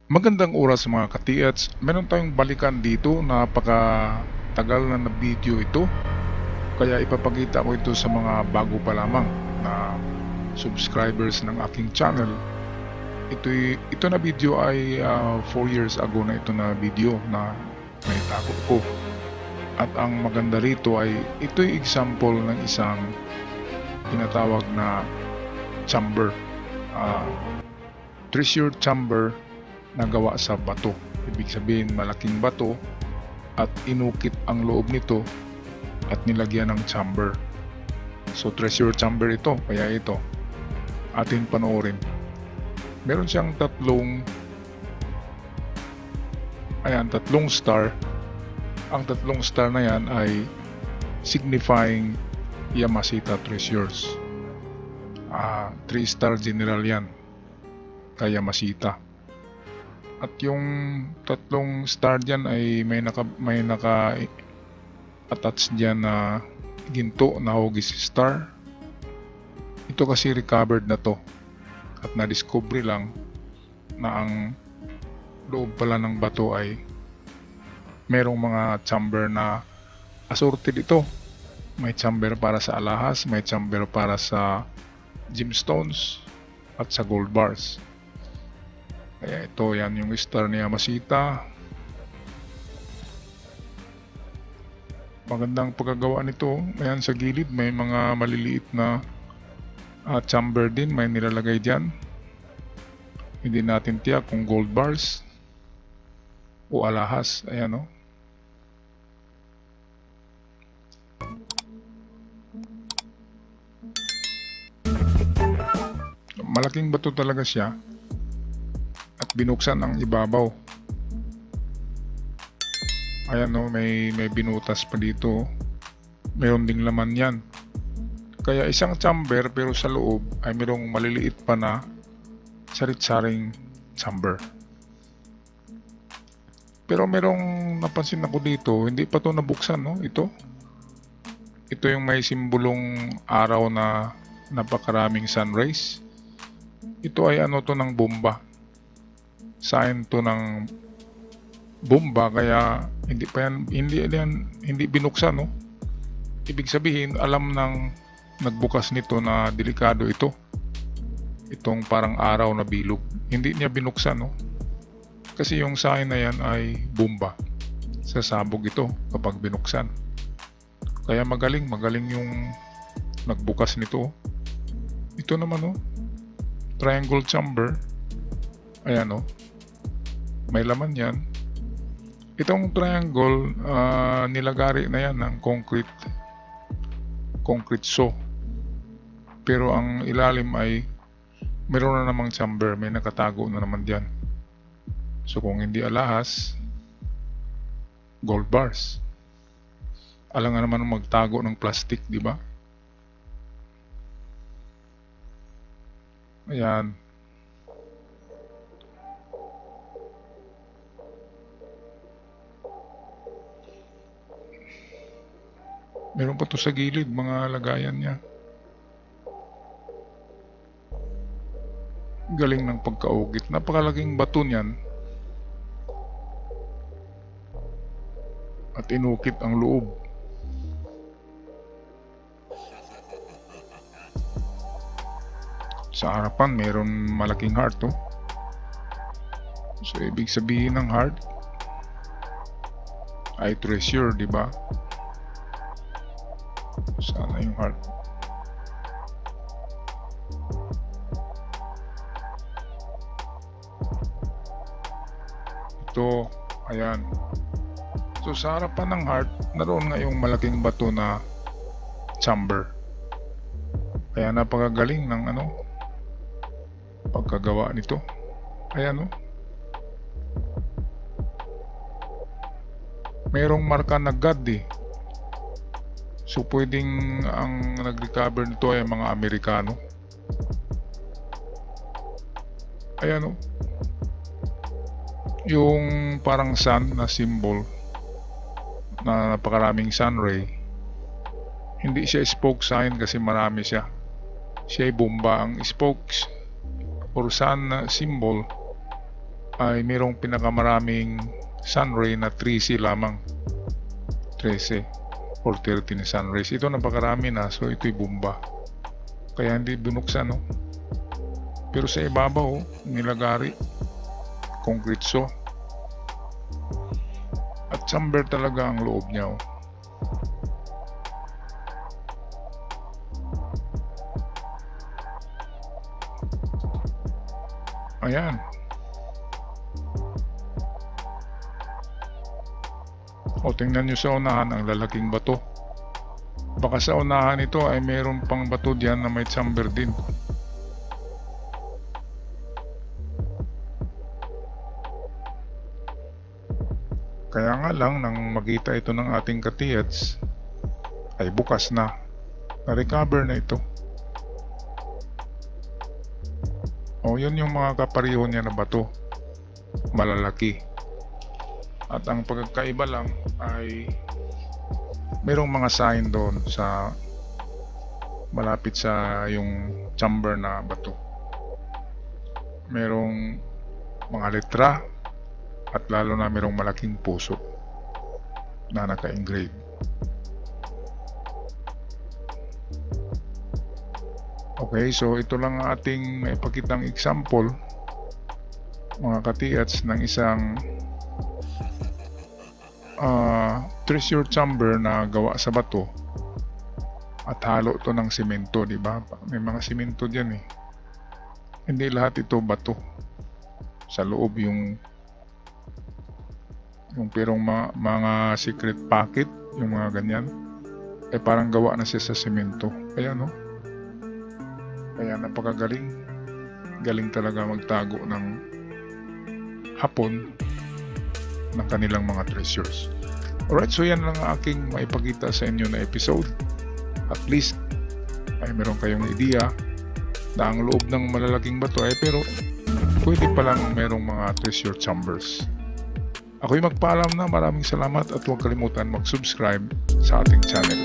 Magandang oras mga ka-TH. Meron tayong balikan dito, napaka-tagal na video ito. Kaya ipapakita ko ito sa mga bago pa lamang na subscribers ng aking channel. Ito na video ay 4 years ago na ito na video na naitago ko. At ang maganda rito ay ito'y example ng isang tinatawag na chamber. Treasure chamber na gawa sa bato. Ibig sabihin malaking bato at inukit ang loob nito at nilagyan ng chamber. So treasure chamber ito, kaya ito atin panoorin. Meron siyang tatlong star. Ang tatlong star na yan ay signifying Yamashita treasures. 3-star general yan kay Yamashita. At yung tatlong star dyan ay may naka attach dyan na ginto na hugis star. Ito kasi recovered na to at na-discover lang na ang loob pala ng bato ay merong mga chamber na assorted ito. May chamber para sa alahas, may chamber para sa gemstones at sa gold bars. Kaya ito, yan yung star ni Yamashita. Magandang pagkagawa nito. Ayan sa gilid may mga maliliit na chamber din, may nilalagay dyan. Hindi natin tiyak kung gold bars o alahas. Ayan o. Malaking bato talaga siya. At binuksan ang ibabaw. Ayan o, may binutas pa dito. Mayroon ding laman yan. Kaya isang chamber pero sa loob ay mayroong maliliit pa na sarit-saring chamber. Pero mayroong napansin ako dito, hindi pa to nabuksan, no? Ito yung may simbolong araw na napakaraming sun rays. Ito ay ano to ng bomba. Sign to ng bomba, kaya hindi binuksan, no? Ibig sabihin alam ng nagbukas nito na delikado itong parang araw na bilog. Hindi niya binuksan, no? Kasi yung sign na yan ay bomba, sasabog ito kapag binuksan. Kaya magaling yung nagbukas nito. Ito naman, no? Triangle chamber. Ayan, no? May laman yan. Itong triangle, nilagari na yan ng concrete saw. Pero ang ilalim ay meron na namang chamber, may nakatago na naman diyan. So kung hindi alahas, gold bars. Alam nga naman magtago ng plastic, di ba? Ayan. Meron pa to sa gilid, mga lagayan niya. Galing ng pagkaugit. Napakalaking bato niyan. At inukit ang loob. Sa harapan, meron malaking heart, oh. So, ibig sabihin ng heart ay treasure, di ba? Sana yung heart. Ito, ayan. So sa harapan ng heart, naroon nga yung malaking bato na chamber. Kaya napakagaling ng pagkagawa nito. Ayan, mayroong marka na God, eh. So pwedeng ang nag-recover nito ay mga Amerikano. Ayan, yung parang sun na symbol na napakaraming sun ray. Hindi siya spoke sign kasi marami siya. Siya ay bomba. Ang spokes or sun na symbol ay mayroong pinakamaraming sunray na 3C lamang. 13 or 13 sunrays. Ito napakarami na, so ito'y bomba. Kaya hindi binuksan, no? Pero sa ibabaw, nilagari, konkretso. At chamber talaga ang loob niya, oh. Ayan. O tingnan nyo sa unahan ang lalaking bato. Baka sa unahan ito ay mayroon pang bato diyan na may chamber din. Kaya nga lang nang makita ito ng ating katiyats ay bukas na. Na-recover na ito. O yun yung mga kapariho niya na bato. Malalaki. At ang pagkakaiba lang ay mayroong mga sign doon sa malapit sa yung chamber na bato. Mayroong mga letra at lalo na mayroong malaking puso na naka-engrave. Okay, so ito lang ang ating maipakitang example, mga katiyats, ng isang treasure chamber na gawa sa bato at halo to ng simento, di ba? May mga simento diyan eh. Hindi lahat ito bato. Sa loob yung pirong mga secret pocket, yung mga ganyan, ay parang gawa na siya sa simento. Ayan, no? Kaya napakagaling. Galing talaga magtago ng hapon ng kanilang mga treasures. Alright, so yan lang ang aking maipakita sa inyo na episode. At least ay meron kayong idea na ang loob ng malalaking bato ay pero pwede palang merong mga treasure chambers. Ako'y magpaalam na, maraming salamat at huwag kalimutan mag-subscribe sa ating channel.